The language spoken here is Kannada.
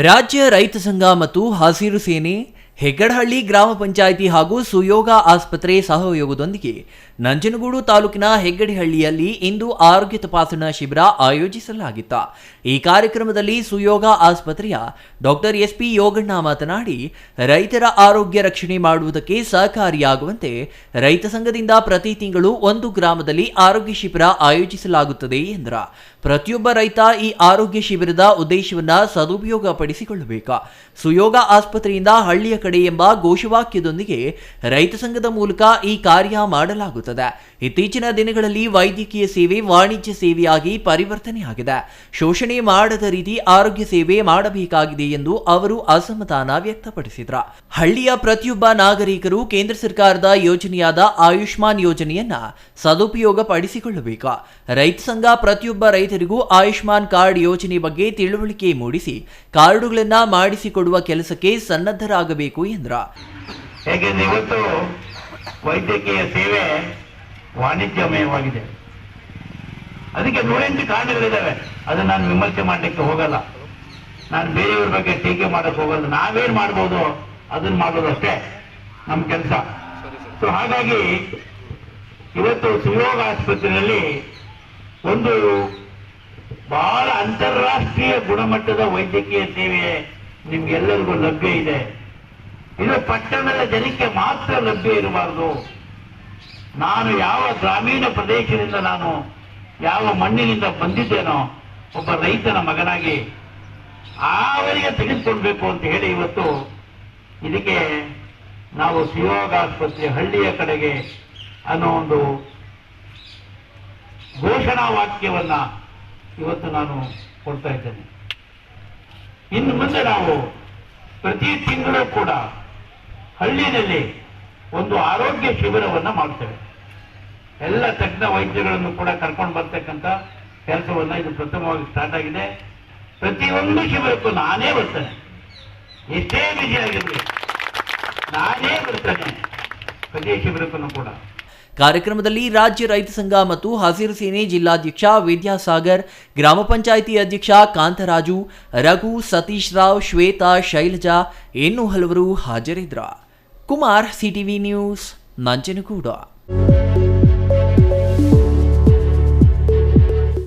ರಾಜ್ಯ ರೈತ ಸಂಘ ಮತ್ತು ಹಸಿರು ಸೇನೆ ಹೆಗ್ಗಡಹಳ್ಳಿ ಗ್ರಾಮ ಪಂಚಾಯಿತಿ ಹಾಗೂ ಸುಯೋಗ ಆಸ್ಪತ್ರೆ ಸಹಯೋಗದೊಂದಿಗೆ ನಂಜನಗೂಡು ತಾಲೂಕಿನ ಹೆಗ್ಗಡಹಳ್ಳಿಯಲ್ಲಿ ಇಂದು ಆರೋಗ್ಯ ತಪಾಸಣಾ ಶಿಬಿರ ಆಯೋಜಿಸಲಾಗಿತ್ತು. ಈ ಕಾರ್ಯಕ್ರಮದಲ್ಲಿ ಸುಯೋಗ ಆಸ್ಪತ್ರೆಯ ಡಾಕ್ಟರ್ ಎಸ್.ಪಿ. ಯೋಗಣ್ಣ ಮಾತನಾಡಿ, ರೈತರ ಆರೋಗ್ಯ ರಕ್ಷಣೆ ಮಾಡುವುದಕ್ಕೆ ಸಹಕಾರಿಯಾಗುವಂತೆ ರೈತ ಸಂಘದಿಂದ ಪ್ರತಿ ತಿಂಗಳು ಒಂದು ಗ್ರಾಮದಲ್ಲಿ ಆರೋಗ್ಯ ಶಿಬಿರ ಆಯೋಜಿಸಲಾಗುತ್ತದೆ ಎಂದರು. ಪ್ರತಿಯೊಬ್ಬ ರೈತ ಈ ಆರೋಗ್ಯ ಶಿಬಿರದ ಉದ್ದೇಶವನ್ನ ಸದುಪಯೋಗ ಪಡಿಸಿಕೊಳ್ಳಬೇಕು. ಸುಯೋಗ ಆಸ್ಪತ್ರೆಯಿಂದ ಹಳ್ಳಿಯ ಕಡೆ ಎಂಬ ಘೋಷವಾಕ್ಯದೊಂದಿಗೆ ರೈತ ಸಂಘದ ಮೂಲಕ ಈ ಕಾರ್ಯ ಮಾಡಲಾಗುತ್ತದೆ. ಇತ್ತೀಚಿನ ದಿನಗಳಲ್ಲಿ ವೈದ್ಯಕೀಯ ಸೇವೆ ವಾಣಿಜ್ಯ ಸೇವೆಯಾಗಿ ಪರಿವರ್ತನೆಯಾಗಿದೆ. ಶೋಷಣೆ ಮಾಡದ ರೀತಿ ಆರೋಗ್ಯ ಸೇವೆ ಮಾಡಬೇಕಾಗಿದೆ ಎಂದು ಅವರು ಅಸಮಾಧಾನ ವ್ಯಕ್ತಪಡಿಸಿದರು. ಹಳ್ಳಿಯ ಪ್ರತಿಯೊಬ್ಬ ನಾಗರಿಕರು ಕೇಂದ್ರ ಸರ್ಕಾರದ ಯೋಜನೆಯಾದ ಆಯುಷ್ಮಾನ್ ಯೋಜನೆಯನ್ನ ಸದುಪಯೋಗ ಪಡಿಸಿಕೊಳ್ಳಬೇಕು. ರೈತ ಸಂಘ ಪ್ರತಿಯೊಬ್ಬ ರೈತರಿಗೂ ಆಯುಷ್ಮಾನ್ ಕಾರ್ಡ್ ಯೋಜನೆ ಬಗ್ಗೆ ತಿಳುವಳಿಕೆ ಮೂಡಿಸಿ ಕಾರ್ಡುಗಳನ್ನು ಮಾಡಿಸಿಕೊಡುವ ಕೆಲಸಕ್ಕೆ ಸನ್ನದ್ಧರಾಗಬೇಕು ಎಂದರು. ಹೇಗೆಂದ್ರೆ ಇವತ್ತು ವೈದ್ಯಕೀಯ ಸೇವೆ ವಾಣಿಜ್ಯಮಯವಾಗಿದೆ. ಅದಕ್ಕೆ 108 ಕಾರಣಗಳಿದ್ದಾವೆ. ಅದನ್ನ ನಾನು ವಿಮರ್ಶೆ ಮಾಡಲಿಕ್ಕೆ ಹೋಗಲ್ಲ. ನಾನು ಬೇರೆಯವ್ರ ಬಗ್ಗೆ ಟೀಕೆ ಮಾಡಕ್ಕೆ ಹೋಗಲ್ಲ. ನಾವೇನ್ ಮಾಡ್ಬೋದು ಅದನ್ನ ಮಾಡೋದು ಅಷ್ಟೇ ನಮ್ಮ ಕೆಲಸ. ಸೊ ಹಾಗಾಗಿ ಇವತ್ತು ಸುಯೋಗ ಆಸ್ಪತ್ರೆಯಲ್ಲಿ ಒಂದು ಬಹಳ ಅಂತಾರಾಷ್ಟ್ರೀಯ ಗುಣಮಟ್ಟದ ವೈದ್ಯಕೀಯ ಸೇವೆ ನಿಮ್ಗೆಲ್ಲರಿಗೂ ಲಭ್ಯ ಇದೆ. ಇದು ಪಟ್ಟಣದ ಜನಕ್ಕೆ ಮಾತ್ರ ಲಭ್ಯ ಇರಬಾರದು. ನಾನು ಯಾವ ಗ್ರಾಮೀಣ ಪ್ರದೇಶದಿಂದ ನಾನು ಯಾವ ಮಣ್ಣಿನಿಂದ ಬಂದಿದ್ದೇನೋ ಒಬ್ಬ ರೈತನ ಮಗನಾಗಿ ಅವರಿಗೆ ತೆಗೆದುಕೊಳ್ಬೇಕು ಅಂತ ಹೇಳಿ ಇವತ್ತು ಇದಕ್ಕೆ ನಾವು ಸುಯೋಗ ಆಸ್ಪತ್ರೆ ಹಳ್ಳಿಯ ಕಡೆಗೆ ಅನ್ನೋ ಒಂದು ಘೋಷಣಾ ವಾಕ್ಯವನ್ನ ಇವತ್ತು ನಾನು ಕೊಡ್ತಾ ಇದ್ದೇನೆ. ಇನ್ನು ಮುಂದೆ ನಾವು ಪ್ರತಿ ತಿಂಗಳು ಕೂಡ ಹಳ್ಳಿಯಲ್ಲಿ ಒಂದು ಆರೋಗ್ಯ ಶಿಬಿರವನ್ನ ಮಾಡ್ತೇವೆ. ಎಲ್ಲ ತಜ್ಞ ವೈದ್ಯಗಳನ್ನು ಕೂಡ ಕರ್ಕೊಂಡು ಬರ್ತಕ್ಕಂಥ ಕೆಲಸವನ್ನ ಇದು ಪ್ರಥಮವಾಗಿ ಸ್ಟಾರ್ಟ್ ಆಗಿದೆ. ಪ್ರತಿಯೊಂದು ಶಿಬಿರಕ್ಕೂ ನಾನೇ ಬರ್ತೇನೆ. ಎಷ್ಟೇ ಬಿಸಿ ಆಗಿರಲಿ ನಾನೇ ಬರ್ತೇನೆ ಪ್ರತಿ ಶಿಬಿರಕ್ಕೂ ಕೂಡ. ಕಾರ್ಯಕ್ರಮದಲ್ಲಿ ರಾಜ್ಯ ರೈತ ಸಂಘ ಮತ್ತು ಹಸಿರು ಸೇನೆ ಜಿಲ್ಲಾಧ್ಯಕ್ಷ ವಿದ್ಯಾಸಾಗರ್, ಗ್ರಾಮ ಪಂಚಾಯಿತಿ ಅಧ್ಯಕ್ಷ ಕಾಂತರಾಜು, ರಘು, ಸತೀಶ್ ರಾವ್, ಶ್ವೇತಾ, ಶೈಲಜಾ ಇನ್ನೂ ಹಲವರು ಹಾಜರಿದ್ದರು. Kumar, CTV news, Nanjangud.